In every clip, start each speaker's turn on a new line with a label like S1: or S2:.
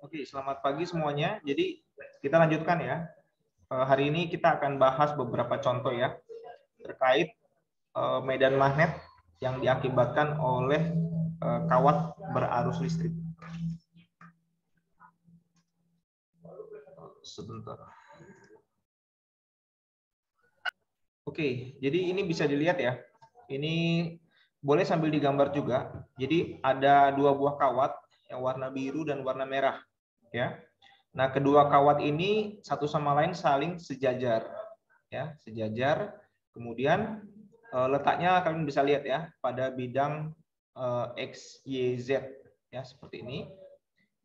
S1: Oke, selamat pagi semuanya. Jadi kita lanjutkan ya. Hari ini kita akan bahas beberapa contoh ya terkait medan magnet yang diakibatkan oleh kawat berarus listrik. Sebentar. Oke, jadi ini bisa dilihat ya. Ini boleh sambil digambar juga. Jadi ada dua buah kawat yang warna biru dan warna merah ya. Nah, kedua kawat ini satu sama lain saling sejajar, ya, sejajar. Kemudian letaknya kalian bisa lihat ya pada bidang X, Y, Z, ya seperti ini.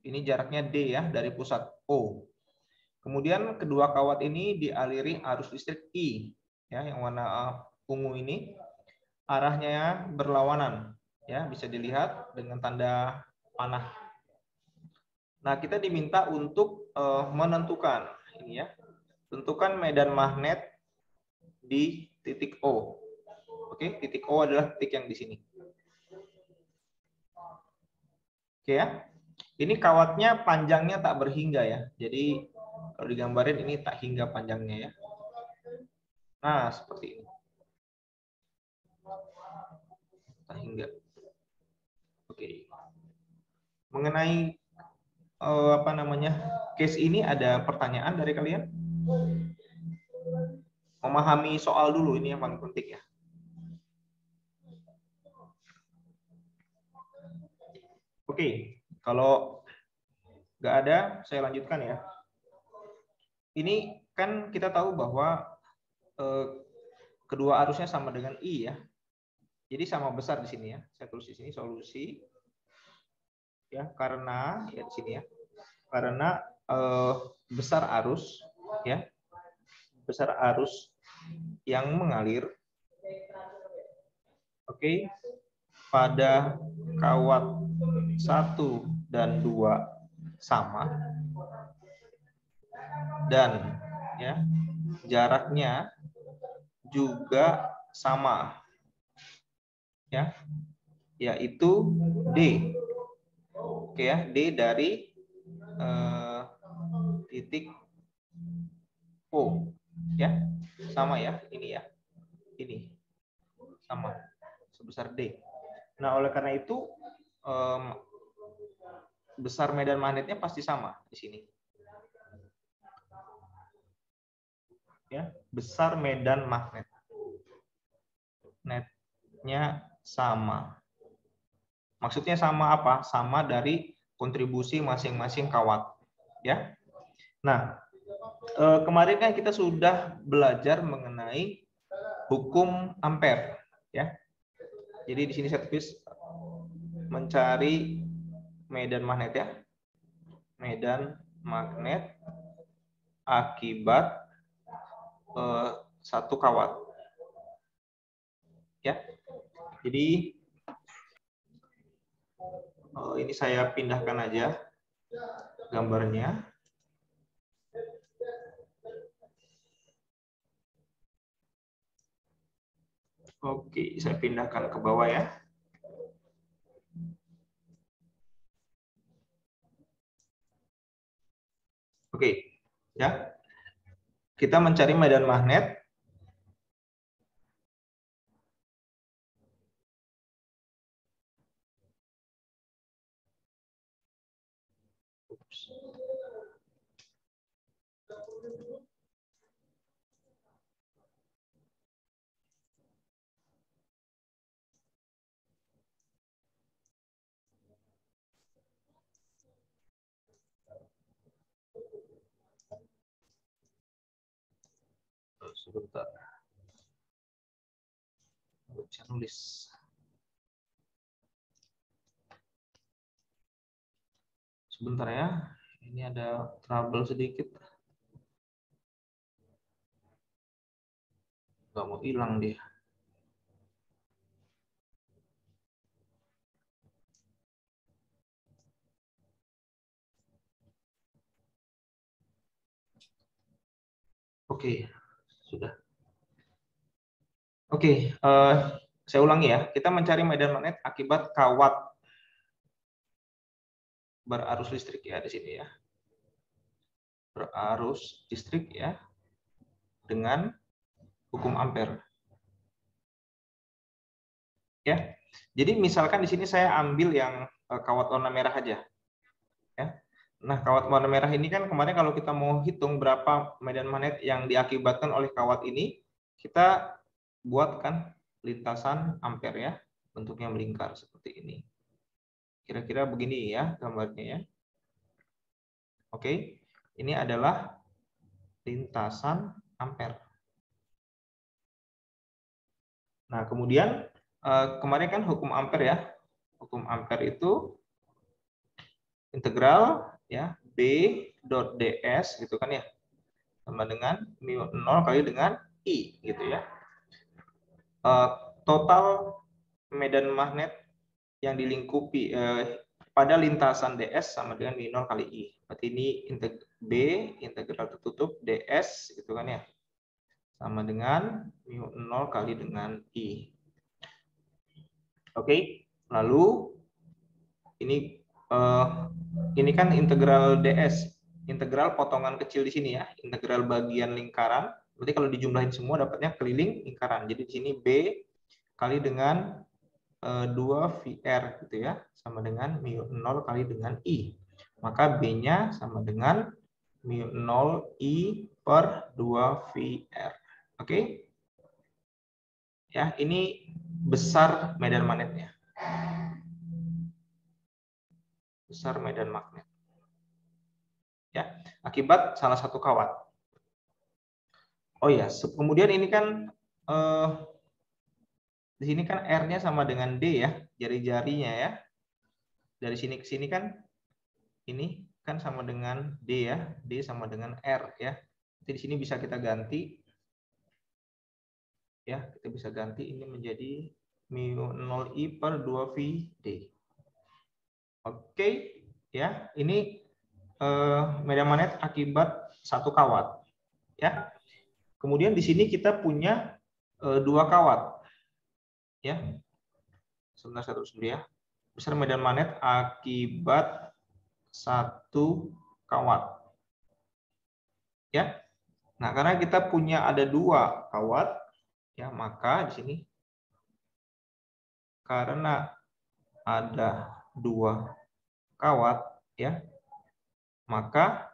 S1: Ini jaraknya D ya dari pusat O. Kemudian kedua kawat ini dialiri arus listrik I, ya, yang warna ungu ini. Arahnya berlawanan, ya, bisa dilihat dengan tanda panah. Nah, kita diminta untuk menentukan ini ya. Tentukan medan magnet di titik O. Oke, titik O adalah titik yang di sini. Oke ya. Ini kawatnya panjangnya tak berhingga ya. Jadi kalau digambarin ini tak hingga panjangnya ya. Nah, seperti ini. Tak hingga. Oke. Mengenai apa namanya? Case ini ada pertanyaan dari kalian? Memahami soal dulu ini yang paling penting ya. Oke, kalau nggak ada, saya lanjutkan ya. Ini kan kita tahu bahwa kedua arusnya sama dengan I ya. Jadi sama besar di sini ya. Saya tulis di sini solusi ya karena ya di sini ya. Karena besar arus ya. Besar arus yang mengalir oke pada kawat 1 dan 2 sama dan ya jaraknya juga sama ya yaitu D. Oke ya, D dari titik O ya. Sama ya, ini ya. Ini sama sebesar D. Nah, oleh karena itu besar medan magnetnya pasti sama di sini. Ya, besar medan magnet. Netnya sama. Maksudnya sama apa? Sama dari kontribusi masing-masing kawat. Ya. Nah, kemarin kan kita sudah belajar mengenai hukum ampere. Ya. Jadi di sini saya tulis mencari medan magnet ya. Medan magnet akibat satu kawat. Ya. Jadi ini saya pindahkan aja gambarnya. Oke, saya pindahkan ke bawah ya. Oke, ya. Kita mencari medan magnet sebentar. Bisa nulis. Sebentar ya. Ini ada trouble sedikit. Nggak mau hilang dia. Oke, sudah. Oke, saya ulangi ya. Kita mencari medan magnet akibat kawat berarus listrik ya di sini ya. Berarus listrik ya dengan hukum ampere. Ya. Jadi misalkan di sini saya ambil yang kawat warna merah aja. Ya. Nah, kawat warna merah ini kan kemarin kalau kita mau hitung berapa medan magnet yang diakibatkan oleh kawat ini, kita buatkan lintasan ampere ya, bentuknya melingkar seperti ini. Kira-kira begini ya gambarnya ya. Oke, ini adalah lintasan ampere. Nah, kemudian kemarin kan hukum ampere ya. Hukum ampere itu integral ya B dot ds gitu kan ya, sama dengan mu 0 kali dengan I gitu ya. Total medan magnet yang dilingkupi pada lintasan ds sama dengan mu 0 kali I. Berarti ini B integral tertutup ds gitu kan ya, sama dengan mu 0 kali dengan I. Oke, lalu ini kan integral ds, integral potongan kecil di sini ya, integral bagian lingkaran. Berarti kalau dijumlahin semua dapatnya keliling lingkaran. Jadi di sini B kali dengan 2VR gitu ya, sama dengan mu 0 kali dengan I. Maka B-nya sama dengan mu 0 I per 2VR. Oke? Ya, ini besar medan magnetnya. Besar medan magnet. Ya, akibat salah satu kawat. Oh ya, kemudian ini kan di sini kan R-nya sama dengan D ya, jari-jarinya ya. Dari sini ke sini kan ini kan sama dengan D ya, D sama dengan R ya. Jadi di sini bisa kita ganti ya, kita bisa ganti ini menjadi mu 0I per 2VD. Oke, ya, ini medan magnet akibat satu kawat ya. Kemudian di sini kita punya dua kawat ya. Sebentar saya tulis dulu ya. Besar medan magnet akibat satu kawat ya. Nah, karena kita punya ada dua kawat ya, maka di sini karena ada dua kawat ya, maka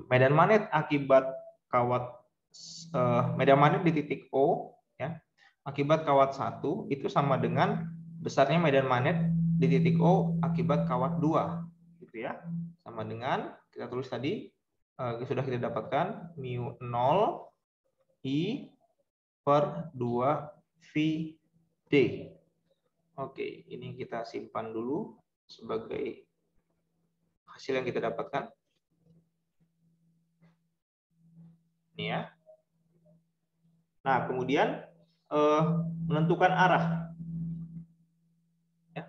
S1: medan magnet akibat kawat medan magnet di titik O ya, akibat kawat satu itu sama dengan besarnya medan magnet di titik O akibat kawat 2 gitu ya. Sama dengan kita tulis tadi sudah kita dapatkan mu 0 I per 2 VD. Oke, ini kita simpan dulu sebagai hasil yang kita dapatkan. Ini ya. Nah, kemudian menentukan arah. Ya.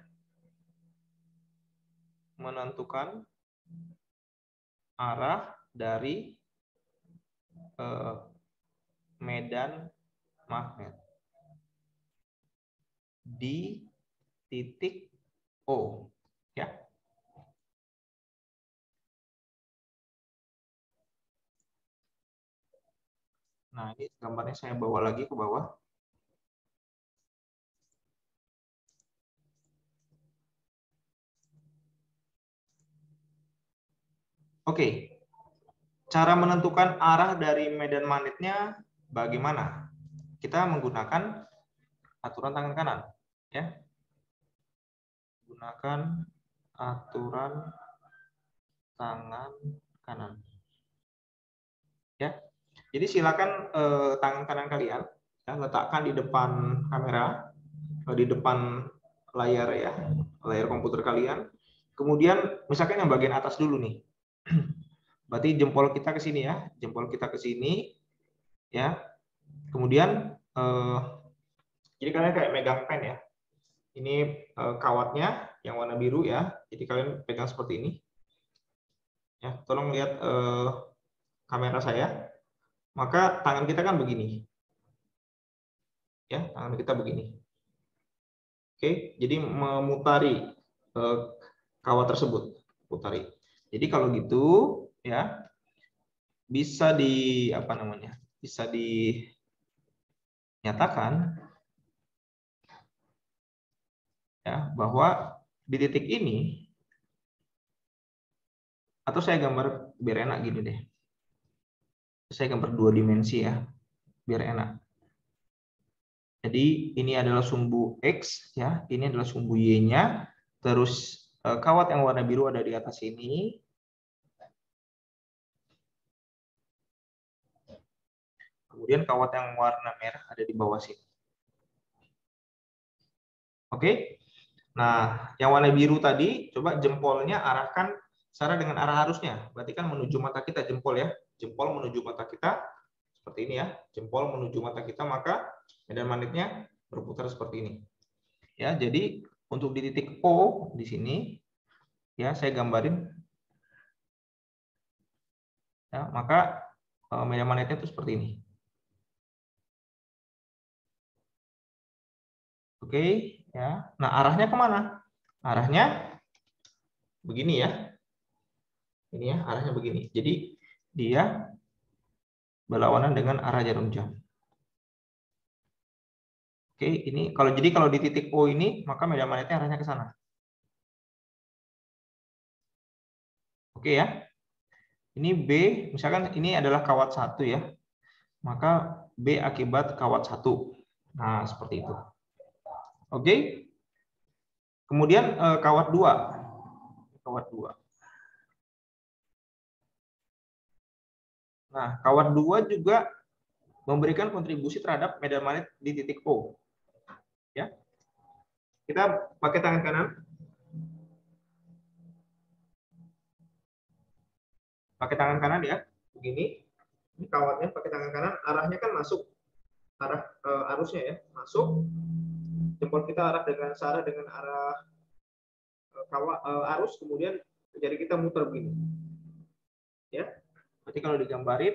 S1: Menentukan arah dari medan magnet di titik O. Ya. Nah, ini gambarnya saya bawa lagi ke bawah. Oke. Cara menentukan arah dari medan magnetnya bagaimana? Kita menggunakan aturan tangan kanan, ya. Gunakan aturan tangan kanan. Ya. Jadi silakan tangan kanan kalian ya, letakkan di depan kamera, di depan layar ya, layar komputer kalian. Kemudian misalkan yang bagian atas dulu nih. Berarti jempol kita ke sini ya, jempol kita ke sini ya. Kemudian jadi kalian kayak megang pen ya. Ini kawatnya yang warna biru ya. Jadi kalian pegang seperti ini. Ya, tolong lihat kamera saya. Maka tangan kita kan begini. Ya, tangan kita begini. Oke, jadi memutari kawat tersebut, putari. Jadi kalau gitu ya bisa bisa dinyatakan ya bahwa di titik ini, atau saya gambar biar enak gini deh. Saya gambar 2 dimensi ya, biar enak. Jadi ini adalah sumbu X ya, ini adalah sumbu Y-nya. Terus kawat yang warna biru ada di atas ini. Kemudian kawat yang warna merah ada di bawah sini. Oke. Nah, yang warna biru tadi coba jempolnya arahkan secara dengan arah arusnya. Berarti kan menuju mata kita jempol ya. Jempol menuju mata kita seperti ini ya. Jempol menuju mata kita, maka medan magnetnya berputar seperti ini. Ya, jadi untuk di titik O di sini ya saya gambarin ya, maka medan magnetnya itu seperti ini. Oke ya. Nah, arahnya kemana? Arahnya begini ya. Ini ya, arahnya begini. Jadi dia berlawanan dengan arah jarum jam. Oke, ini kalau di titik O ini, maka medan magnetnya arahnya ke sana. Oke ya. Ini B, misalkan ini adalah kawat 1 ya. Maka B akibat kawat 1. Nah, seperti itu. Oke. Kemudian kawat 2. Kawat 2. Nah, kawat 2 juga memberikan kontribusi terhadap medan magnet di titik O. Ya. Kita pakai tangan kanan. Pakai tangan kanan ya. Begini. Ini kawatnya pakai tangan kanan, arahnya kan masuk. Arah arusnya ya, masuk. Jempol kita searah dengan arah kawat arus, kemudian jari kita muter begini. Ya. Berarti kalau digambarin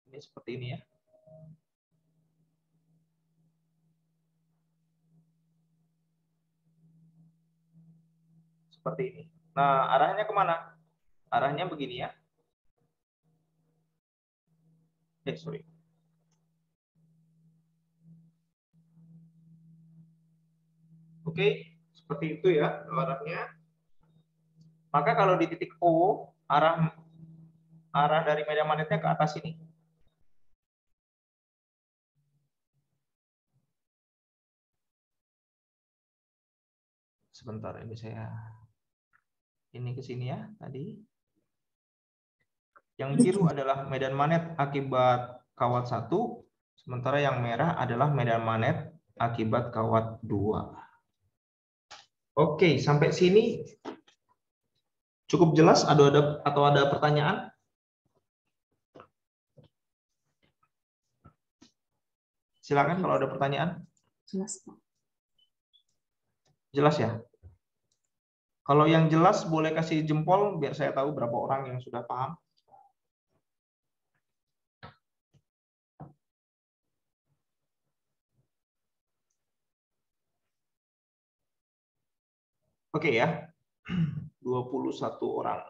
S1: ini seperti ini ya. Seperti ini. Nah, arahnya kemana? Arahnya begini ya. Sorry. Oke, seperti itu ya arahnya. Maka kalau di titik O, arah dari medan magnetnya ke atas ini. Sebentar, ini saya ini ke sini ya tadi. Yang biru adalah medan magnet akibat kawat 1, sementara yang merah adalah medan magnet akibat kawat 2. Oke, sampai sini cukup jelas atau ada pertanyaan? Silakan kalau ada pertanyaan.
S2: Jelas, Pak.
S1: Jelas ya? Kalau yang jelas boleh kasih jempol biar saya tahu berapa orang yang sudah paham. Oke ya. 21 orang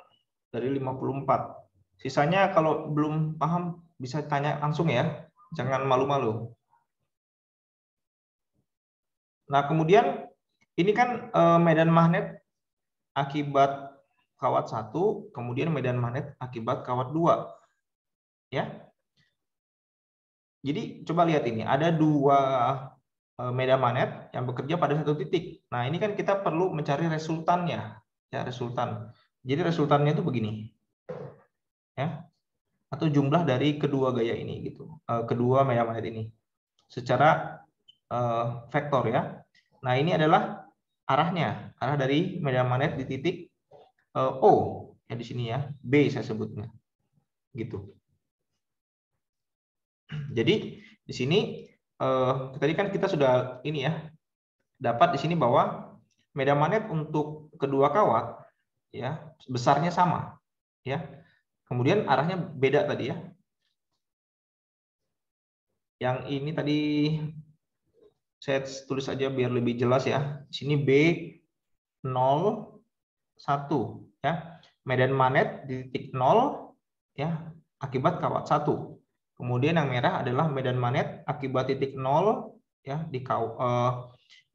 S1: dari 54. Sisanya kalau belum paham bisa tanya langsung ya. Jangan malu-malu. Nah, kemudian ini kan medan magnet akibat kawat 1, kemudian medan magnet akibat kawat 2. Ya. Jadi coba lihat ini, ada 2 medan magnet yang bekerja pada satu titik. Nah, ini kan kita perlu mencari resultannya, ya resultan. Jadi resultannya itu begini, ya, atau jumlah dari kedua gaya ini gitu, kedua medan magnet ini, secara vektor ya. Nah, ini adalah arahnya, arah dari medan magnet di titik O, ya di sini ya, B saya sebutnya, gitu. Jadi di sini tadi kan kita sudah ini ya, dapat di sini bahwa medan magnet untuk kedua kawat ya besarnya sama ya. Kemudian arahnya beda tadi ya. Yang ini tadi saya tulis aja biar lebih jelas ya. Di sini B 0 1 ya. Medan magnet di titik 0 ya akibat kawat 1. Kemudian yang merah adalah medan magnet akibat titik 0 ya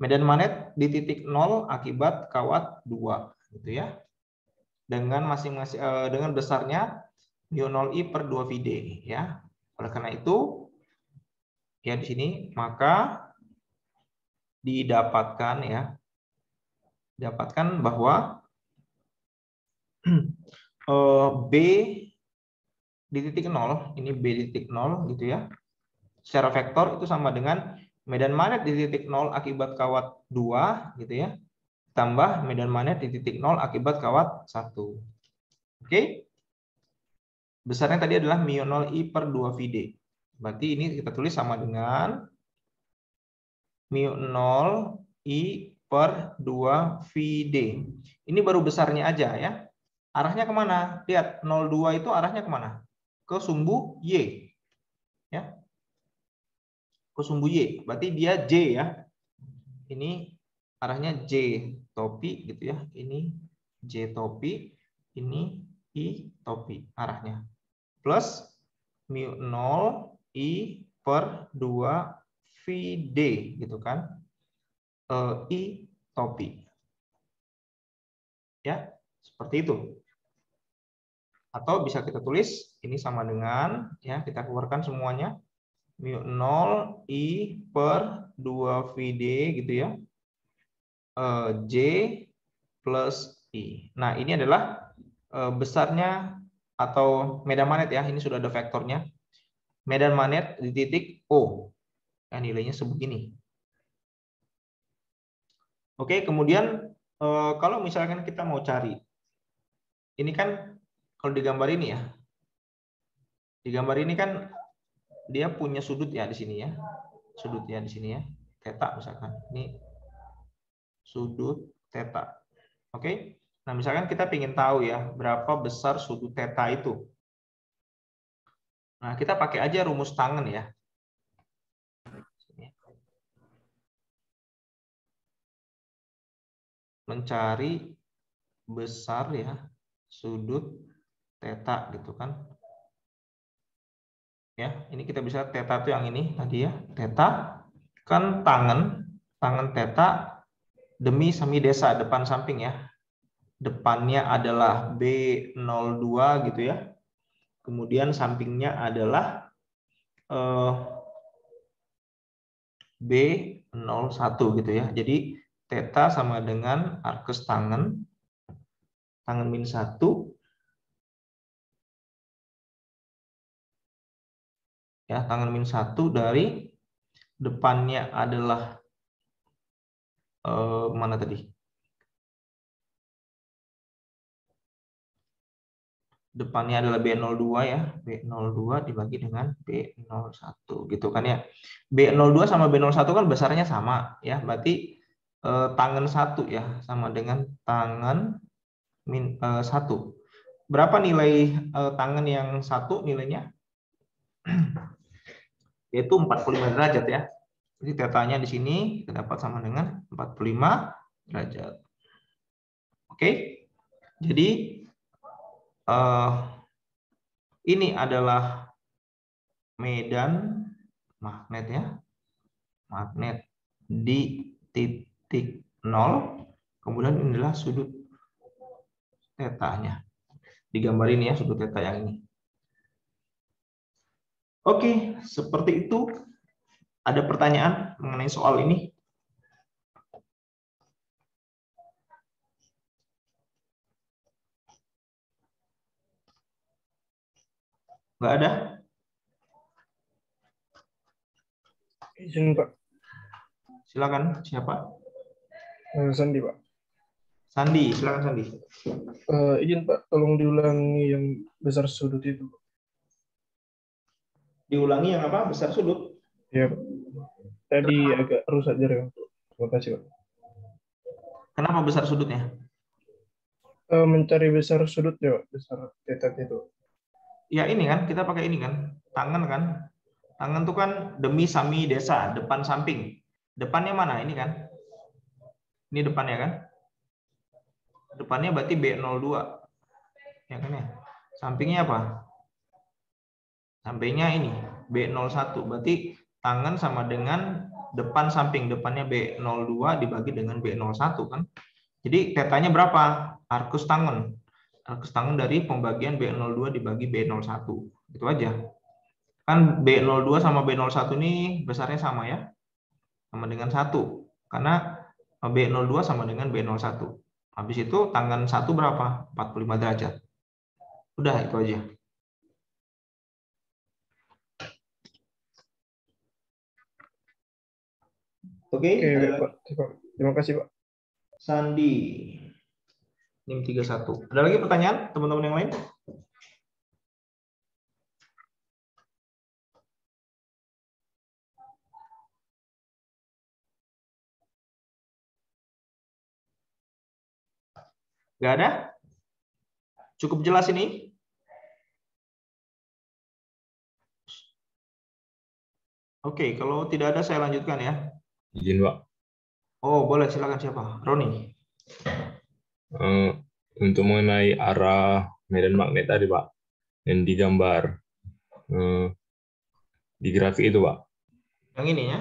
S1: medan magnet di titik 0 akibat kawat 2 gitu ya. Dengan masing-masing dengan besarnya μ0I per 2 Vd ya. Oleh karena itu ya di sini maka didapatkan bahwa B di titik 0, ini B di titik 0 gitu ya. Secara vektor itu sama dengan medan magnet di titik 0 akibat kawat 2 gitu ya. Tambah medan magnet di titik 0 akibat kawat 1. Oke. Besarnya tadi adalah μ0I per 2 Vd. Berarti ini kita tulis sama dengan μ0I per 2 Vd. Ini baru besarnya aja ya. Arahnya kemana? Lihat, 0,2 itu arahnya kemana? Ke sumbu Y. Ya. Ke sumbu Y. Berarti dia J ya. Ini arahnya J topi gitu ya. Ini J topi, ini I topi arahnya. Plus μ0I per 2 Vd gitu kan. I topi. Ya, seperti itu. Atau bisa kita tulis ini sama dengan ya kita keluarkan semuanya μ0I per 2 Vd gitu ya. J plus I. Nah, ini adalah besarnya atau medan magnet ya. Ini sudah ada vektornya. Medan magnet di titik O. Ya, nilainya sebegini. Oke, kemudian kalau misalkan kita mau cari, ini kan kalau di gambar ini ya, di gambar ini kan dia punya sudut ya di sini ya, sudutnya di sini ya, theta misalkan, ini sudut theta. Oke, nah misalkan kita ingin tahu ya berapa besar sudut theta itu. Nah kita pakai aja rumus tangen ya. Mencari besar ya sudut theta gitu kan. Ya, ini kita bisa theta itu yang ini tadi ya. Theta kan tangen theta demi semi desa depan samping ya. Depannya adalah B02 gitu ya. Kemudian sampingnya adalah B01 gitu ya. Jadi theta sama dengan arkes tangen min 1 ya, tangen min 1 dari depannya adalah mana tadi? Depannya adalah B02 ya. B02 dibagi dengan B01 gitu kan ya. B02 sama B01 kan besarnya sama ya. Berarti tangen 1 ya sama dengan tangen min 1. Berapa nilai tangen yang 1 nilainya? Yaitu 45 derajat ya. Jadi tetanya di sini kita dapat sama dengan 45 derajat. Oke. Jadi ini adalah medan magnet ya. Magnet di titik 0. Kemudian ini adalah sudut tetanya. Digambar ini ya sudut teta yang ini. Oke, seperti itu. Ada pertanyaan mengenai soal ini? Nggak ada?
S2: Izin Pak.
S1: Silakan, siapa?
S2: Sandi Pak.
S1: Sandi, silakan Sandi.
S2: Izin Pak, tolong diulangi yang besar sudut itu.
S1: Diulangi yang apa? Besar sudut?
S2: Ya Pak. Tadi agak rusak jaringan. Terima kasih Pak.
S1: Kenapa besar sudutnya?
S2: Mencari besar sudutnya Pak, besar theta itu.
S1: Ya ini kan, kita pakai ini kan, tangan kan. Tangan itu kan demi sami desa, depan samping. Depannya mana? Ini kan. Ini depannya kan. Depannya berarti B02. Ya kan ya? Sampingnya apa? Sampingnya ini B01. Berarti tangan sama dengan depan samping. Depannya B02 dibagi dengan B01 kan? Jadi tetanya berapa? Arcus tangen. Arcus tangen dari pembagian B02 dibagi B01. Itu aja. Kan B02 sama B01 ini besarnya sama ya. Sama dengan 1. Karena B02 sama dengan B01. Habis itu tangen 1 berapa? 45 derajat. Udah itu aja. Oke,
S2: Oke, Pak. Terima kasih, Pak.
S1: Sandi. NIM 31. Ada lagi pertanyaan teman-teman yang lain? Nggak ada? Cukup jelas ini? Oke, kalau tidak ada saya lanjutkan ya.
S3: Izin, Pak.
S1: Oh, boleh. Silakan siapa? Roni.
S3: Untuk mengenai arah medan magnet tadi, Pak, yang digambar di grafik itu, Pak.
S1: Yang ini ya?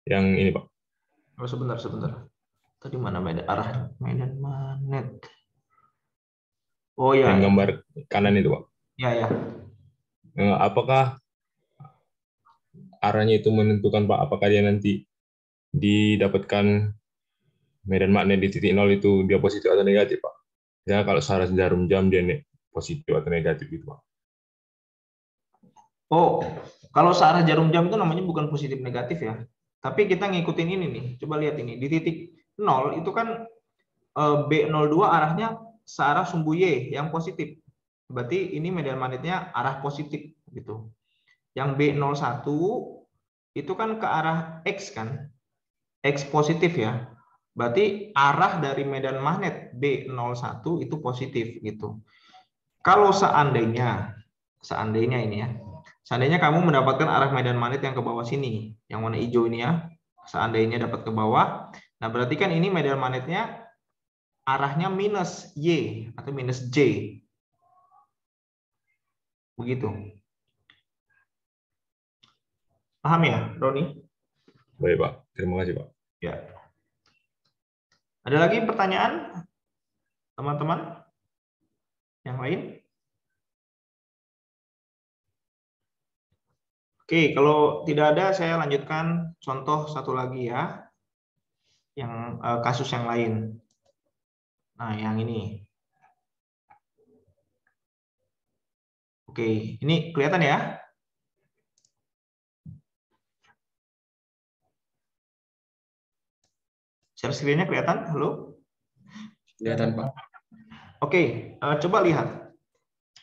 S3: Yang ini, Pak.
S1: Oh, sebentar. Tadi mana arah medan magnet? Oh ya.
S3: Yang gambar kanan itu, Pak.
S1: Ya.
S3: Apakah arahnya itu menentukan, Pak, apakah dia nanti didapatkan medan magnet di titik nol itu dia positif atau negatif, Pak? Ya, kalau searah jarum jam dia positif atau negatif gitu, Pak.
S1: Oh, kalau searah jarum jam itu namanya bukan positif negatif ya. Tapi kita ngikutin ini nih. Coba lihat ini. Di titik 0 itu kan B02 arahnya searah sumbu Y yang positif. Berarti ini medan magnetnya arah positif gitu. Yang B01 itu kan ke arah X kan. X positif ya. Berarti arah dari medan magnet B01 itu positif gitu. Kalau seandainya ini ya. Seandainya kamu mendapatkan arah medan magnet yang ke bawah sini, yang warna hijau ini ya. Seandainya dapat ke bawah, nah berarti kan ini medan magnetnya arahnya minus Y atau minus J. Begitu. Paham ya, Roni?
S3: Baik, Pak. Terima kasih, Pak.
S1: Ya. Ada lagi pertanyaan, teman-teman? Yang lain? Oke, kalau tidak ada, saya lanjutkan contoh satu lagi ya. Yang kasus yang lain. Nah, yang ini. Oke, ini kelihatan ya? Share screen-nya kelihatan? Halo?
S4: Kelihatan, Pak.
S1: Oke, coba lihat.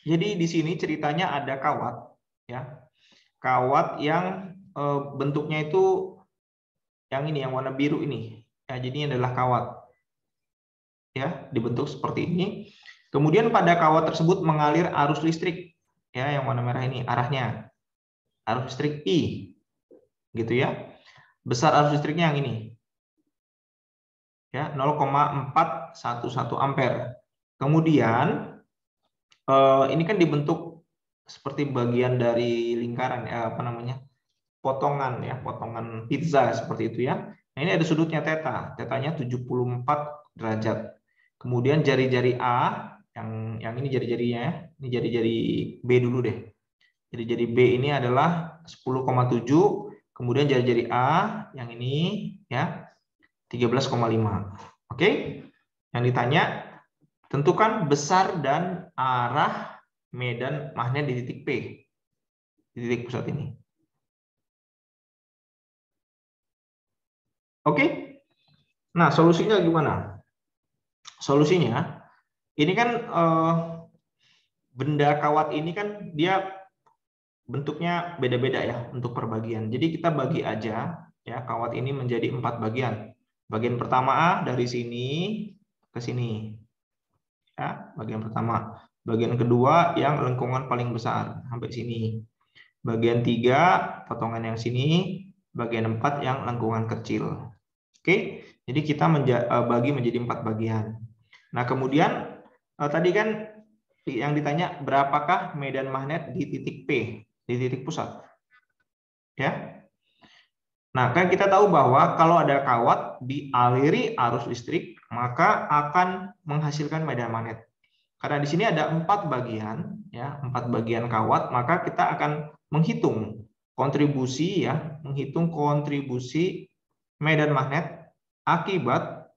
S1: Jadi di sini ceritanya ada kawat, ya. Kawat yang bentuknya itu yang ini, yang warna biru ini. Ya, jadi ini adalah kawat. Ya, dibentuk seperti ini. Kemudian pada kawat tersebut mengalir arus listrik, ya, yang warna merah ini arahnya. Arus listrik I. Gitu ya. Besar arus listriknya yang ini. Ya, 0,411 ampere. Kemudian ini kan dibentuk seperti bagian dari lingkaran ya, apa namanya? Potongan ya, potongan pizza seperti itu ya. Nah, ini ada sudutnya theta. Tetanya 74 derajat. Kemudian jari-jari A yang ini jari-jarinya ya. Ini jari-jari B dulu deh. Jari-jari B ini adalah 10,7, kemudian jari-jari A yang ini ya 13,5. Oke? Yang ditanya, tentukan besar dan arah medan magnet di titik P. Di titik pusat ini. Oke? Nah, solusinya gimana? Solusinya, ini kan benda kawat ini kan dia bentuknya beda-beda ya untuk perbagian. Jadi kita bagi aja ya kawat ini menjadi 4 bagian. Bagian pertama A dari sini ke sini. Ya, bagian pertama. Bagian kedua yang lengkungan paling besar sampai sini. Bagian 3 potongan yang sini, bagian 4 yang lengkungan kecil. Oke. Jadi kita bagi menjadi 4 bagian. Nah, kemudian tadi kan yang ditanya berapakah medan magnet di titik P, di titik pusat. Ya. Nah, kan kita tahu bahwa kalau ada kawat dialiri arus listrik, maka akan menghasilkan medan magnet. Karena di sini ada 4 bagian, ya, 4 bagian kawat, maka kita akan menghitung kontribusi, ya, menghitung kontribusi medan magnet akibat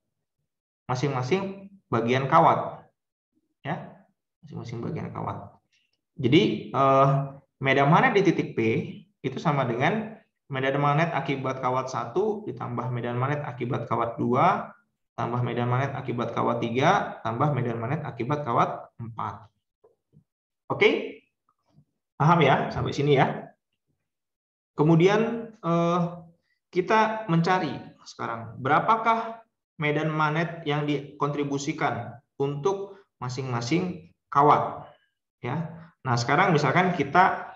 S1: masing-masing bagian kawat, ya, masing-masing bagian kawat. Jadi medan magnet di titik P itu sama dengan medan magnet akibat kawat 1 ditambah medan magnet akibat kawat 2 tambah medan magnet akibat kawat 3 tambah medan magnet akibat kawat 4. Oke? Paham ya sampai sini ya? Kemudian kita mencari sekarang berapakah medan magnet yang dikontribusikan untuk masing-masing kawat, ya. Nah, sekarang misalkan kita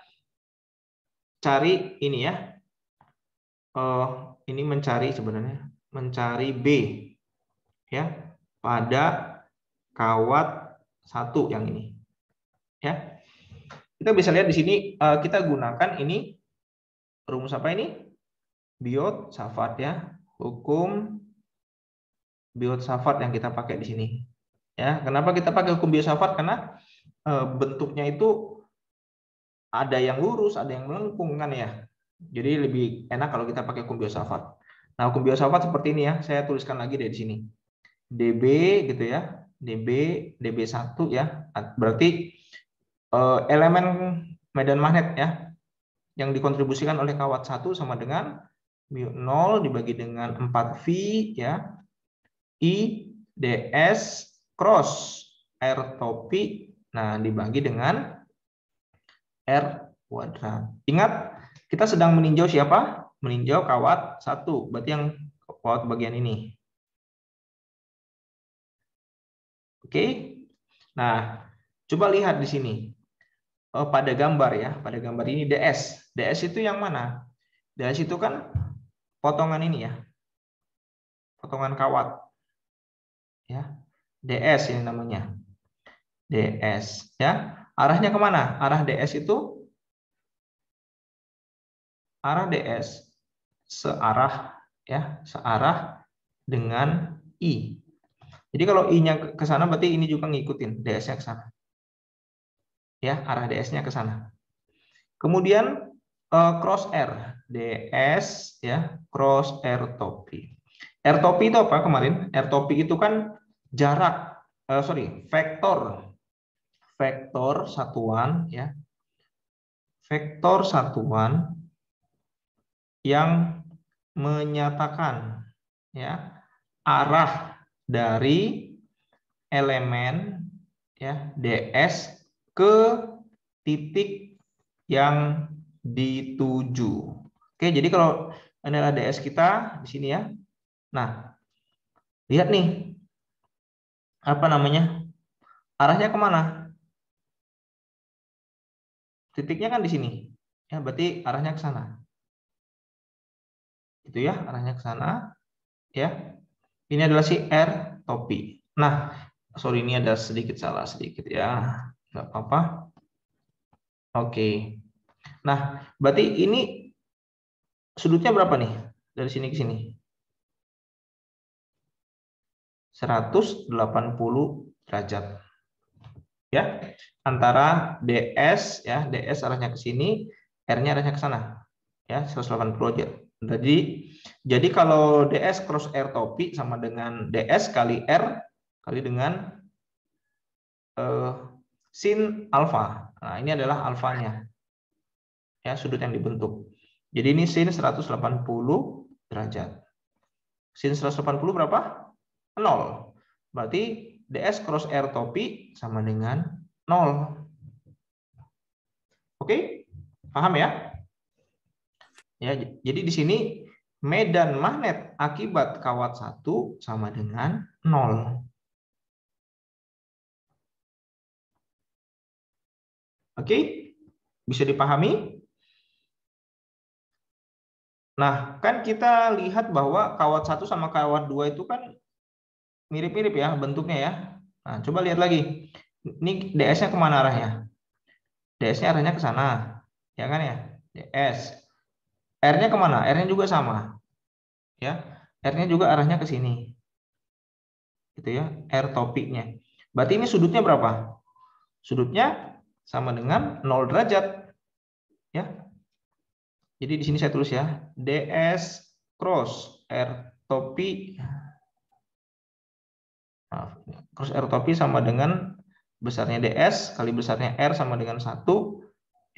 S1: cari ini ya. Ini mencari B, ya, pada kawat 1 yang ini, ya. Kita bisa lihat di sini kita gunakan ini rumus apa ini? Biot-Savart, ya. Hukum Biot-Savart yang kita pakai di sini. Ya, kenapa kita pakai hukum Biot-Savart? Karena bentuknya itu ada yang lurus, ada yang melengkung kan ya. Jadi lebih enak kalau kita pakai hukum Biot-Savart. Nah, hukum Biot-Savart seperti ini ya. Saya tuliskan lagi dari sini. DB gitu ya. DB1 ya. Berarti elemen medan magnet ya yang dikontribusikan oleh kawat 1 sama dengan mu0 dibagi dengan 4V ya. I ds cross R topi, nah dibagi dengan R kuadrat. Ingat, kita sedang meninjau siapa? Meninjau kawat 1, berarti yang kawat bagian ini. Oke. Nah, coba lihat di sini. Pada gambar ya, pada gambar ini DS. DS itu yang mana? DS itu kan potongan ini ya. Potongan kawat. Ya. DS ini namanya. DS ya. Arahnya kemana? Arah DS itu searah ya, searah dengan I. Jadi kalau I-nya ke sana berarti ini juga ngikutin DS-nya ke sana. Ya, arah DS-nya ke sana. Kemudian cross R, DS ya, cross R topi. R topi itu apa kemarin? R topi itu kan jarak, vektor satuan ya. Vektor satuan yang menyatakan ya arah dari elemen ya DS ke titik yang dituju. Oke, jadi kalau ini adalah DS kita di sini ya. Nah, lihat nih. Apa namanya? Arahnya kemana? Titiknya kan di sini. Ya, berarti arahnya ke sana. Itu ya, arahnya ke sana. Ya. Ini adalah si R topi. Nah, sorry ini ada sedikit salah sedikit ya. Nggak apa-apa. Oke. Nah, berarti ini sudutnya berapa nih? Dari sini ke sini. 180 derajat. Ya. Antara DS ya, DS arahnya ke sini, R-nya arahnya ke sana. Ya, 180 aja. Jadi kalau DS cross R topi sama dengan DS kali R kali dengan sin alfa. Nah, ini adalah alfanya. Ya, sudut yang dibentuk. Jadi ini sin 180 derajat. Sin 180 berapa? 0. Berarti DS cross R topi sama dengan 0. Oke? Paham ya? Ya, jadi di sini medan magnet akibat kawat 1 sama dengan 0. Oke? Bisa dipahami? Nah, kan kita lihat bahwa kawat 1 sama kawat 2 itu kan mirip-mirip ya bentuknya ya. Nah, coba lihat lagi. Ini DS-nya kemana arahnya? DS-nya arahnya ke sana. Ya kan ya? DS. R-nya kemana? R-nya juga sama. Ya. R-nya juga arahnya ke sini. Gitu ya. R topiknya. Berarti ini sudutnya berapa? Sudutnya sama dengan 0 derajat. Ya. Jadi di sini saya tulis ya. DS cross R topi. Cross R topi sama dengan besarnya DS kali besarnya R sama dengan 1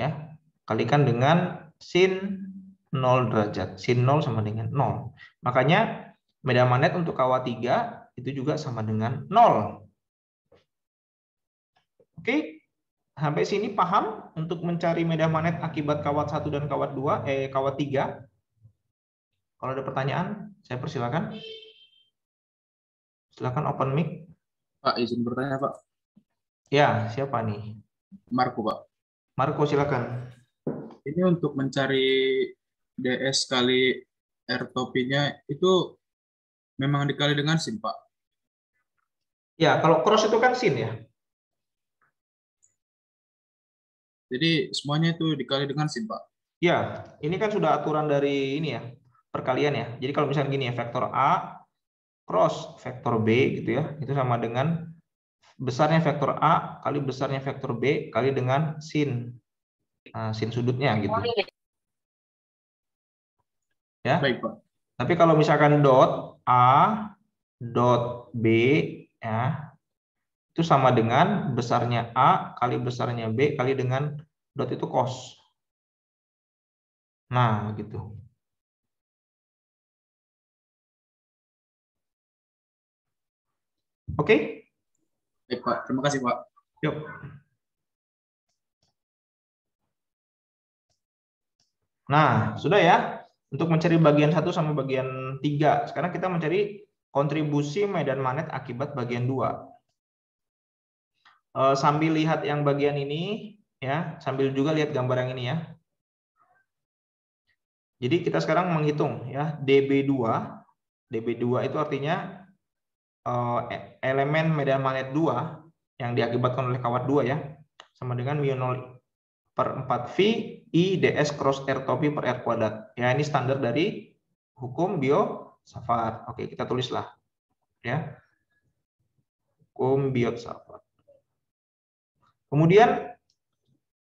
S1: ya, kalikan dengan sin 0 derajat. Sin 0 sama dengan 0. Makanya medan magnet untuk kawat 3 itu juga sama dengan 0. Oke, sampai sini paham untuk mencari medan magnet akibat kawat 1 dan kawat 2, kawat 3? Kalau ada pertanyaan, saya persilakan. Silakan open mic.
S4: Pak, izin bertanya, Pak.
S1: Ya, siapa nih?
S4: Marco, Pak.
S1: Marco, silakan.
S4: Ini untuk mencari DS kali R topinya itu memang dikali dengan sin, Pak.
S1: Ya, kalau cross itu kan sin ya.
S4: Jadi semuanya itu dikali dengan sin, Pak.
S1: Ya, ini kan sudah aturan dari ini ya, perkalian ya. Jadi kalau misalnya gini ya, vektor A cross vektor B gitu ya, itu sama dengan besarnya vektor A kali besarnya vektor B kali dengan sin. Nah, sin sudutnya gitu. Ya.
S4: Baik, Pak.
S1: Tapi kalau misalkan dot A dot B ya, itu sama dengan besarnya A kali besarnya B kali dengan dot itu cos. Nah, gitu. Oke?
S4: Baik, Pak. Terima kasih, Pak.
S1: Yuk. Nah, sudah ya. Untuk mencari bagian 1 sama bagian 3. Sekarang kita mencari kontribusi medan magnet akibat bagian 2. Sambil lihat yang bagian ini ya, sambil juga lihat gambar yang ini ya. Jadi kita sekarang menghitung ya, dB2. dB2 itu artinya elemen medan magnet 2 yang diakibatkan oleh kawat 2 ya, sama dengan μ0/4V I ds cross R topi per R kuadrat. Ya, ini standar dari hukum Biot-Savart. Oke, kita tulislah ya. Hukum Biot-Savart. Kemudian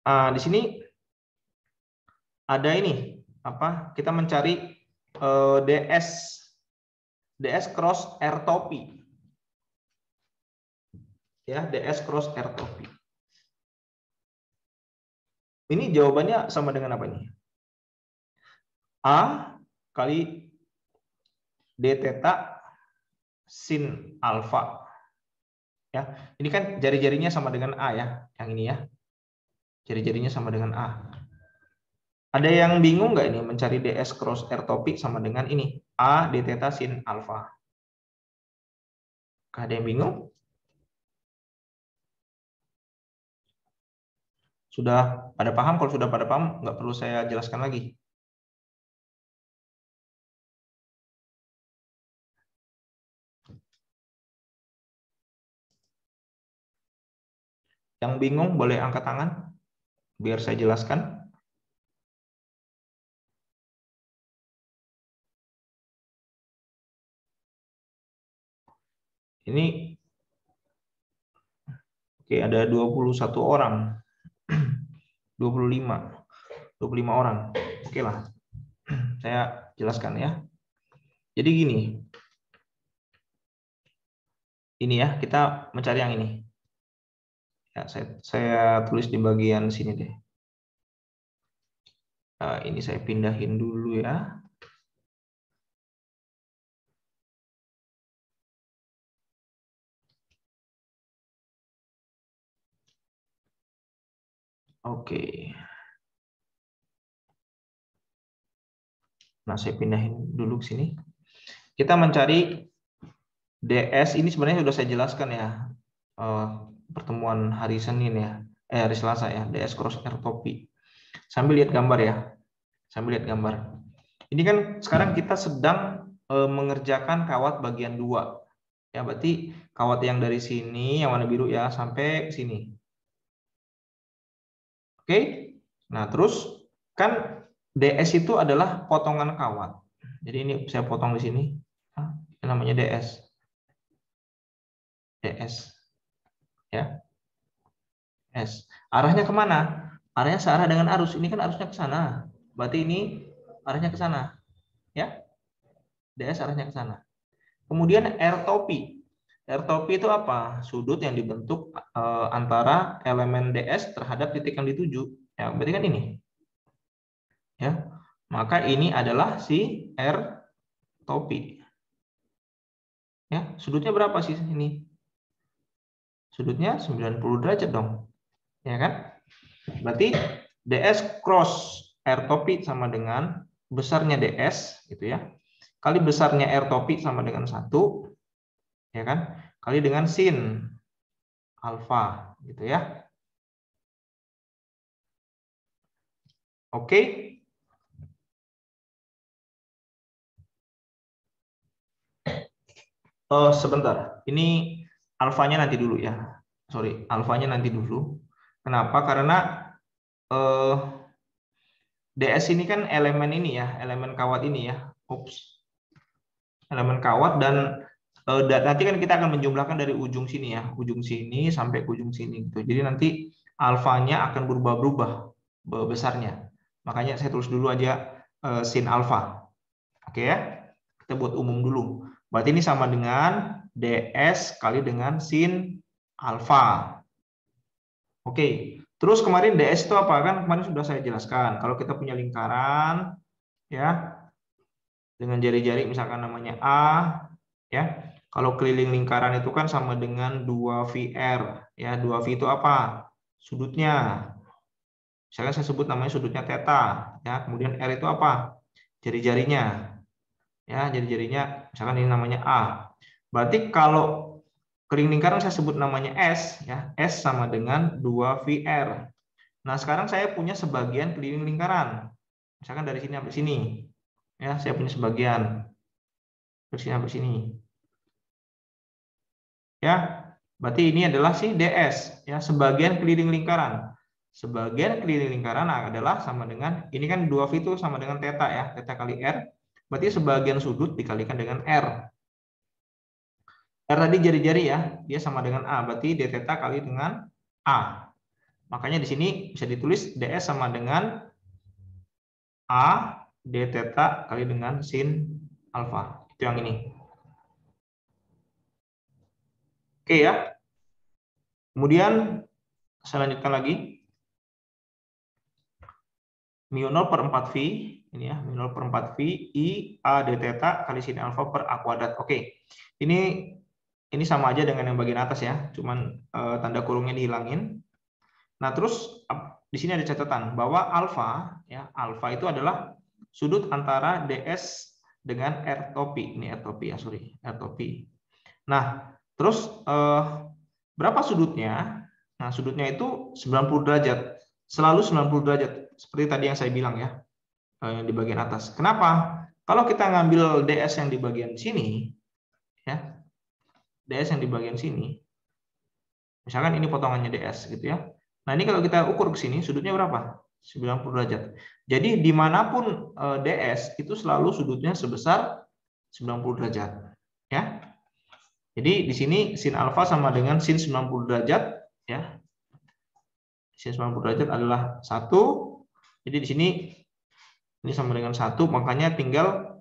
S1: di sini ada ini apa? Kita mencari ds cross R topi. Ya, ds cross R topi. Ini jawabannya sama dengan apa nih? A kali d theta sin alfa. Ya, ini kan jari-jarinya sama dengan A ya, yang ini ya. Jari-jarinya sama dengan A. Ada yang bingung nggak ini mencari ds cross R topi sama dengan ini A d theta sin alfa? Ada yang bingung? Sudah pada paham? Kalau sudah pada paham, nggak perlu saya jelaskan lagi. Yang bingung boleh angkat tangan, biar saya jelaskan. Ini oke, ada 21 orang. 25 orang. Oke lah. Saya jelaskan ya. Jadi gini. Ini ya, kita mencari yang ini. Ya, saya tulis di bagian sini deh. Ini saya pindahin dulu ya. Oke. Nah, saya pindahin dulu ke sini. Kita mencari DS, ini sebenarnya sudah saya jelaskan ya. Pertemuan hari Senin ya. Hari Selasa ya, DS cross R topi. Sambil lihat gambar ya. Sambil lihat gambar. Ini kan sekarang kita sedang mengerjakan kawat bagian 2. Ya, berarti kawat yang dari sini yang warna biru ya sampai sini. Oke. Nah, terus kan DS itu adalah potongan kawat. Jadi ini saya potong di sini. Ini namanya DS. DS. Ya. S. Arahnya kemana? Arahnya searah dengan arus. Ini kan arusnya ke sana. Berarti ini arahnya ke sana. Ya. DS arahnya ke sana. Kemudian R topi. R topi itu apa? Sudut yang dibentuk antara elemen DS terhadap titik yang dituju. Ya, berarti kan ini. Ya. Maka ini adalah si R topi. Ya, sudutnya berapa sih ini? Sudutnya 90 derajat dong. Ya kan? Berarti DS cross R topi sama dengan besarnya DS gitu ya. Kali besarnya R topi sama dengan 1 ya kan? Kali dengan sin alfa gitu ya. Oke. Oh, sebentar. Ini alfanya nanti dulu ya. Sorry, alfanya nanti dulu. Kenapa? Karena DS ini kan elemen ini ya, elemen kawat ini ya. Ups. Elemen kawat dan nanti kan kita akan menjumlahkan dari ujung sini ya, ujung sini sampai ke ujung sini gitu. Jadi nanti alfanya akan berubah-ubah besarnya. Makanya saya tulis dulu aja sin alfa. Oke ya. Kita buat umum dulu. Berarti ini sama dengan DS kali dengan sin alfa. Oke. Terus kemarin DS itu apa? Kan kemarin sudah saya jelaskan. Kalau kita punya lingkaran ya dengan jari-jari misalkan namanya A ya. Kalau keliling lingkaran itu kan sama dengan 2VR ya. 2V itu apa? Sudutnya. Misalkan saya sebut namanya sudutnya theta ya. Kemudian R itu apa? Jari-jarinya. Ya, jari-jarinya misalkan ini namanya A. Berarti kalau keliling lingkaran saya sebut namanya S ya. S sama dengan 2VR. Nah, sekarang saya punya sebagian keliling lingkaran. Misalkan dari sini sampai sini. Ya, saya punya sebagian. Dari sini sampai sini. Ya, berarti ini adalah si DS ya, sebagian keliling lingkaran. Sebagian keliling lingkaran adalah sama dengan ini kan 2V itu sama dengan theta ya, theta kali R. Berarti sebagian sudut dikalikan dengan R. R tadi jari-jari ya, dia sama dengan A, berarti d theta kali dengan A. Makanya di sini bisa ditulis DS sama dengan A d theta kali dengan sin alfa. Itu yang ini. Oke ya. Kemudian saya lanjutkan lagi. Mu 0 per 4V, ini ya, mu 0 per 4V, I A d theta kali sin alfa per A kuadrat. Oke, ini sama aja dengan yang bagian atas ya, cuman tanda kurungnya dihilangin. Nah, terus di sini ada catatan bahwa alfa, ya, alfa itu adalah sudut antara DS dengan R topi. Ini R topi ya, sorry, R topi. Nah, terus berapa sudutnya? Nah, sudutnya itu 90 derajat. Selalu 90 derajat. Seperti tadi yang saya bilang ya, di bagian atas. Kenapa? Kalau kita ngambil DS yang di bagian sini, ya, DS yang di bagian sini, misalkan ini potongannya DS gitu ya. Nah, ini kalau kita ukur ke sini, sudutnya berapa? 90 derajat. Jadi dimanapun DS itu selalu sudutnya sebesar 90 derajat. Ya. Jadi di sini sin alfa sama dengan sin 90 derajat. Ya. Sin 90 derajat adalah 1. Jadi di sini ini sama dengan 1, makanya tinggal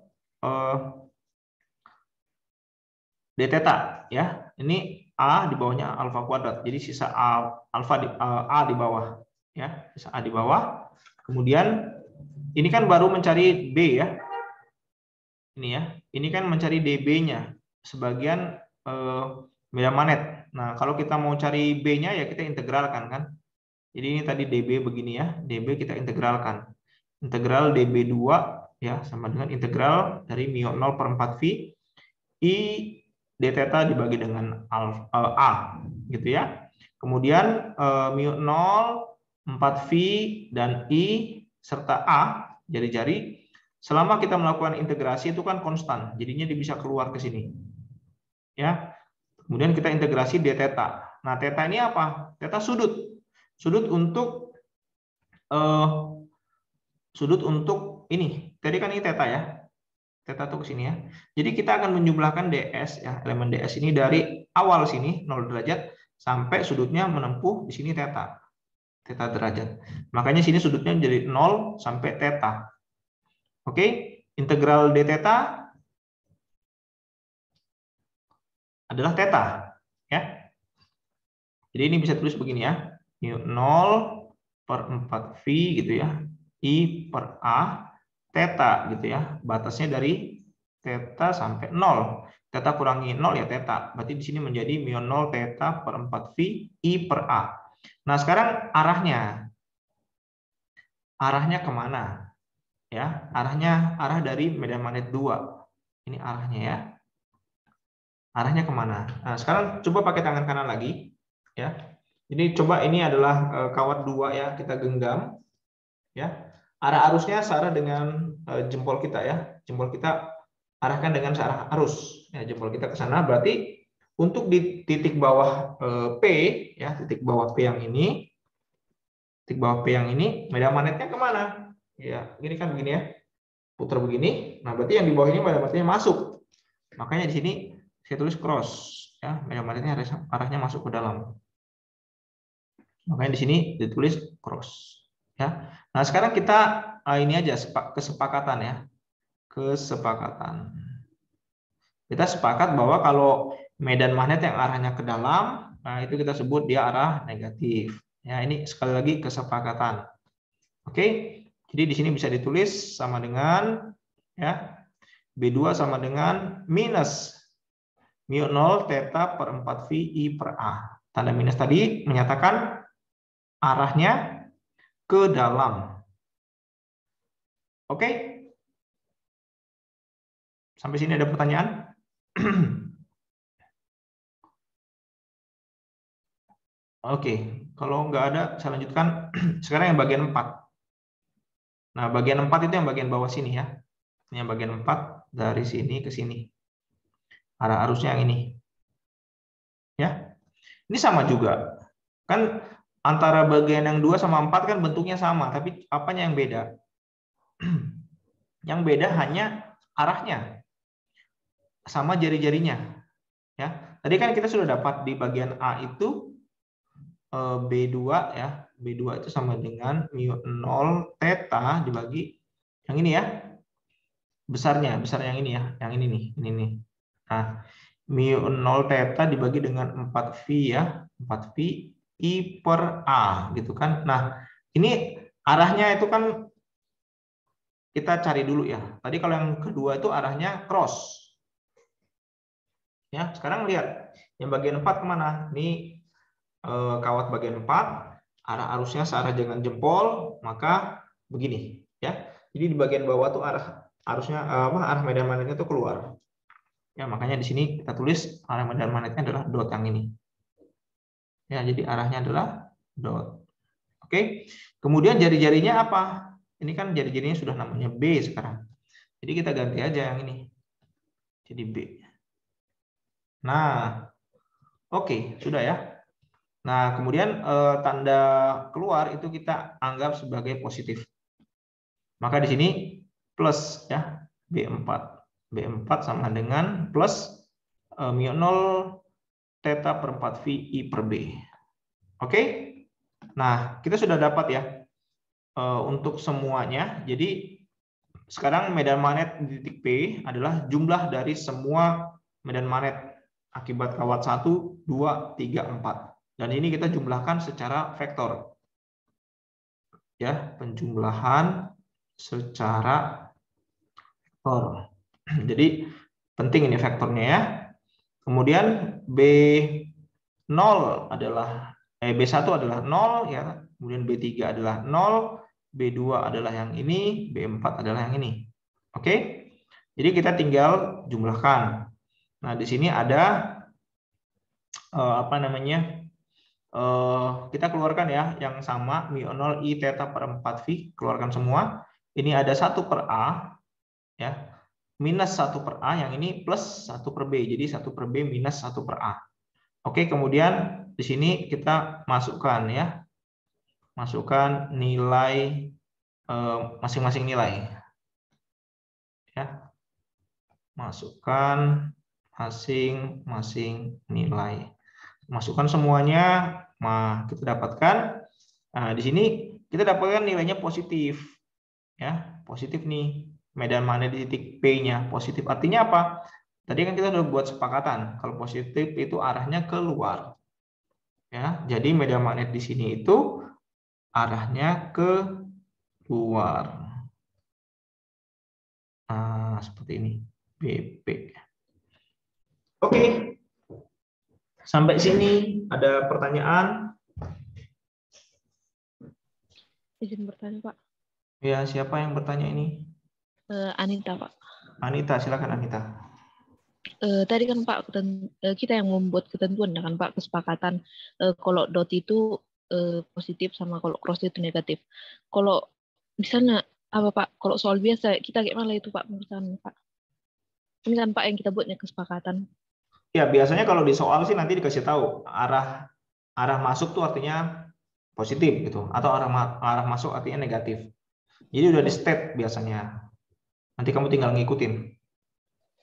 S1: d theta ya. Ini A di bawahnya alfa kuadrat. Jadi sisa alfa A di bawah ya, sisa A di bawah. Kemudian ini kan baru mencari B ya. Ini ya. Ini kan mencari dB-nya sebagian medan magnet. Nah, kalau kita mau cari B-nya ya kita integralkan kan. Jadi ini tadi dB begini ya, dB kita integralkan. Integral dB2 ya sama dengan integral dari mu 0 per 4V I d theta dibagi dengan A gitu ya. Kemudian mu 0, 4V dan I serta A jari-jari selama kita melakukan integrasi itu kan konstan, jadinya dia bisa keluar ke sini. Ya. Kemudian kita integrasi d theta. Nah, theta ini apa? Theta sudut. Sudut untuk ini. Tadi kan ini theta ya. Theta tuh ke sini ya. Jadi kita akan menjumlahkan ds ya, elemen ds ini dari awal sini 0 derajat sampai sudutnya menempuh di sini theta. Theta derajat. Makanya sini sudutnya jadi 0 sampai theta. Oke, integral d theta adalah theta ya. Jadi ini bisa tulis begini ya. 0 per 4V gitu ya. I per A theta gitu ya. Batasnya dari theta sampai 0. Theta kurangi 0 ya theta. Berarti di sini menjadi mu 0 theta per 4V I per A. Nah, sekarang arahnya. Arahnya kemana? Ya, arah dari medan magnet 2. Ini arahnya ya. Arahnya kemana? Nah, sekarang coba pakai tangan kanan lagi. Ya. Jadi coba ini adalah kawat 2 ya, kita genggam. Ya. Arah arusnya searah dengan jempol kita ya. Jempol kita arahkan dengan searah arus. Ya, jempol kita ke sana. Berarti untuk di titik bawah P ya, titik bawah P yang ini, medan magnetnya kemana? Ya, ini kan begini ya, putar begini. Nah, berarti yang di bawah ini medan magnetnya masuk. Makanya di sini saya tulis cross, ya, medan magnetnya arahnya masuk ke dalam. Makanya di sini ditulis cross, ya. Nah, sekarang kita ini aja kesepakatan ya, kesepakatan. Kita sepakat bahwa kalau medan magnet yang arahnya ke dalam, nah itu kita sebut dia arah negatif. Ya, ini sekali lagi kesepakatan. Oke, jadi di sini bisa ditulis sama dengan ya B2 sama dengan minus mu 0 theta per 4V I per A. Tanda minus tadi menyatakan arahnya ke dalam. Oke? Sampai sini ada pertanyaan? Oke, kalau nggak ada, saya lanjutkan. Sekarang yang bagian 4. Nah, bagian 4 itu yang bagian bawah sini ya. Ini yang bagian 4 dari sini ke sini. Arah arusnya yang ini. Ya. Ini sama juga. Kan antara bagian yang 2 sama 4 kan bentuknya sama, tapi apanya yang beda? Yang beda hanya arahnya. Sama jari-jarinya. Ya. Tadi kan kita sudah dapat di bagian A itu B2 ya. B2 itu sama dengan mu 0 theta dibagi yang ini ya. Besarnya yang ini ya, yang ini nih, ini nih. Nah, mu 0 theta dibagi dengan 4V ya, 4V I per A gitu kan. Nah, ini arahnya itu kan kita cari dulu ya. Tadi kalau yang kedua itu arahnya cross. Ya, sekarang lihat yang bagian 4 kemana? Ini kawat bagian 4, arah arusnya searah dengan jempol, maka begini ya. Jadi di bagian bawah tuh arusnya arah medan magnetnya tuh keluar. Ya, makanya di sini kita tulis arah medan magnetnya adalah dot yang ini. Ya, jadi arahnya adalah dot. Oke. Kemudian jari-jarinya apa? Ini kan jari-jarinya sudah namanya B sekarang. Jadi kita ganti aja yang ini. Jadi B. Nah, oke, sudah ya. Nah, kemudian tanda keluar itu kita anggap sebagai positif. Maka di sini plus ya, B4. B4 sama dengan plus mu 0 theta per 4V I per B. Oke? Nah, kita sudah dapat ya untuk semuanya. Jadi sekarang medan magnet di titik P adalah jumlah dari semua medan magnet akibat kawat 1, 2, 3, 4. Dan ini kita jumlahkan secara vektor. Ya, penjumlahan secara vektor. Jadi penting ini vektornya ya. Kemudian B0 adalah B1 adalah 0 ya. Kemudian B3 adalah 0, B2 adalah yang ini, B4 adalah yang ini. Oke? Jadi kita tinggal jumlahkan. Nah, di sini ada apa namanya? Kita keluarkan ya yang sama mu 0 I theta per 4V, keluarkan semua. Ini ada 1 per A, Ya. Minus 1/A, yang ini plus 1/B. Jadi 1/B minus 1/A. Oke, kemudian di sini kita masukkan ya. Masukkan nilai masing-masing nilai. Ya. Masukkan masing-masing nilai. Masukkan semuanya, nah kita dapatkan. Nah, di sini kita dapatkan nilainya positif. Ya, positif nih. Medan magnet di titik P-nya positif. Artinya apa? Tadi kan kita sudah buat sepakatan. Kalau positif itu arahnya keluar. Ya, jadi medan magnet di sini itu arahnya ke luar. Nah, seperti ini. BP. Oke. Sampai sini ada pertanyaan?
S5: Izin bertanya, Pak.
S1: Ya, siapa yang bertanya ini?
S5: Anita, Pak.
S1: Anita, silakan Anita.
S5: Tadi kan Pak, kita yang membuat ketentuan kan Pak, kesepakatan kalau dot itu positif sama kalau cross itu negatif. Kalau di sana apa Pak? Kalau soal biasa kita kayak mana itu Pak misalnya Pak? Ini kan Pak yang kita buatnya kesepakatan.
S1: Ya, biasanya kalau di soal sih nanti dikasih tahu arah masuk tuh artinya positif gitu, atau arah masuk artinya negatif. Jadi udah di state biasanya. Nanti kamu tinggal ngikutin.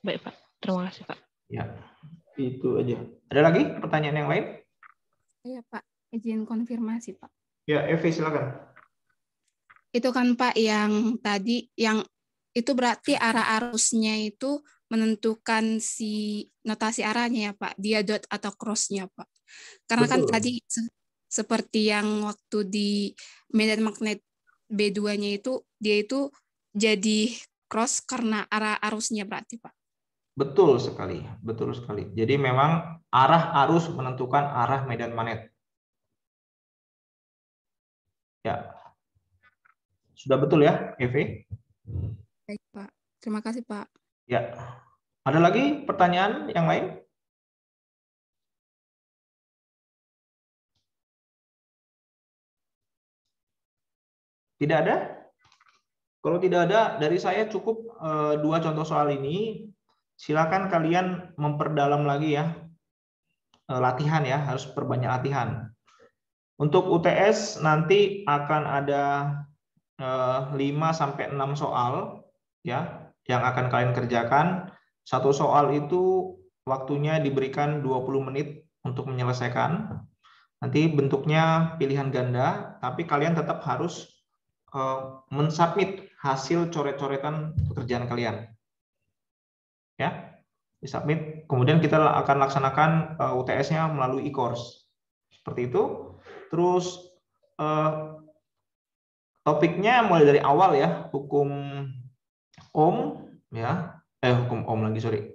S5: Baik Pak, terima kasih Pak.
S1: Ya, itu aja. Ada lagi pertanyaan yang lain?
S6: Iya Pak, izin konfirmasi Pak.
S1: Ya, Evi silakan.
S6: Itu kan Pak yang tadi, yang itu berarti arah arusnya itu menentukan si notasi arahnya ya Pak, dia dot atau cross-nya Pak. Karena kan
S1: Betul.
S6: tadi seperti yang waktu di medan magnet B2-nya itu, dia itu jadi cross karena arah arusnya berarti Pak.
S1: Betul sekali, betul sekali. Jadi memang arah arus menentukan arah medan magnet. Ya, sudah betul ya, Evi?
S6: Baik Pak, terima kasih Pak.
S1: Ya, ada lagi pertanyaan yang lain? Tidak ada? Kalau tidak ada, dari saya cukup 2 contoh soal ini. Silakan kalian memperdalam lagi ya. Latihan ya, harus perbanyak latihan. Untuk UTS nanti akan ada 5-6 soal ya yang akan kalian kerjakan. Satu soal itu waktunya diberikan 20 menit untuk menyelesaikan. Nanti bentuknya pilihan ganda, tapi kalian tetap harus mensubmit hasil coret-coretan pekerjaan kalian. Ya, disubmit. Kemudian kita akan laksanakan UTS-nya melalui e-course. Seperti itu. Terus topiknya mulai dari awal ya, hukum Ohm ya. Hukum Ohm lagi, sorry.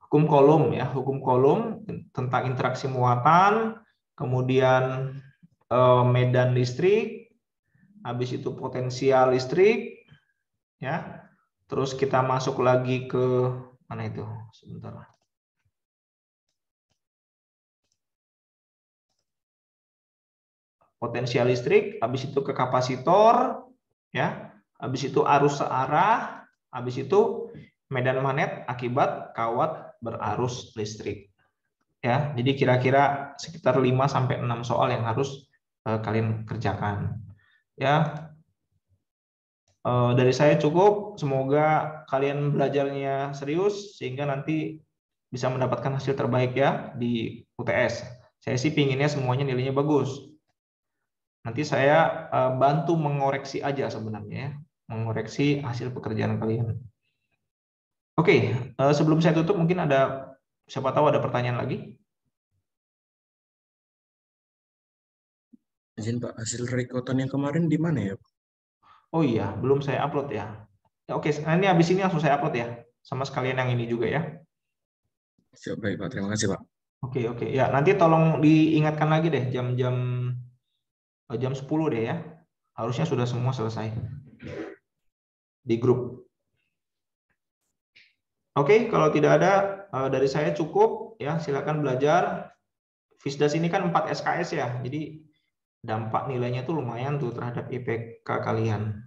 S1: Hukum Coulomb ya, hukum Coulomb tentang interaksi muatan, kemudian medan listrik, habis itu potensial listrik, ya. Terus kita masuk lagi ke mana itu? Sebentar. Potensial listrik, habis itu ke kapasitor, ya. Habis itu arus searah, habis itu medan magnet akibat kawat berarus listrik. Ya, jadi kira-kira sekitar 5-6 soal yang harus kalian kerjakan. Ya. Dari saya cukup, semoga kalian belajarnya serius sehingga nanti bisa mendapatkan hasil terbaik ya di UTS. Saya sih pinginnya semuanya nilainya bagus. Nanti saya bantu mengoreksi aja sebenarnya ya, mengoreksi hasil pekerjaan kalian. Oke, sebelum saya tutup mungkin ada, siapa tahu ada pertanyaan lagi?
S7: Izin Pak, hasil rekotan yang kemarin di mana ya?
S1: Oh iya, belum saya upload ya. Oke, ini habis ini langsung saya upload ya, sama sekalian yang ini juga ya.
S7: Siap, baik Pak, terima kasih Pak.
S1: Oke, ya nanti tolong diingatkan lagi deh jam 10 deh ya. Harusnya sudah semua selesai di grup. Oke, kalau tidak ada dari saya cukup ya, silakan belajar. Fisdas ini kan 4 SKS ya, jadi dampak nilainya tuh lumayan tuh terhadap IPK kalian.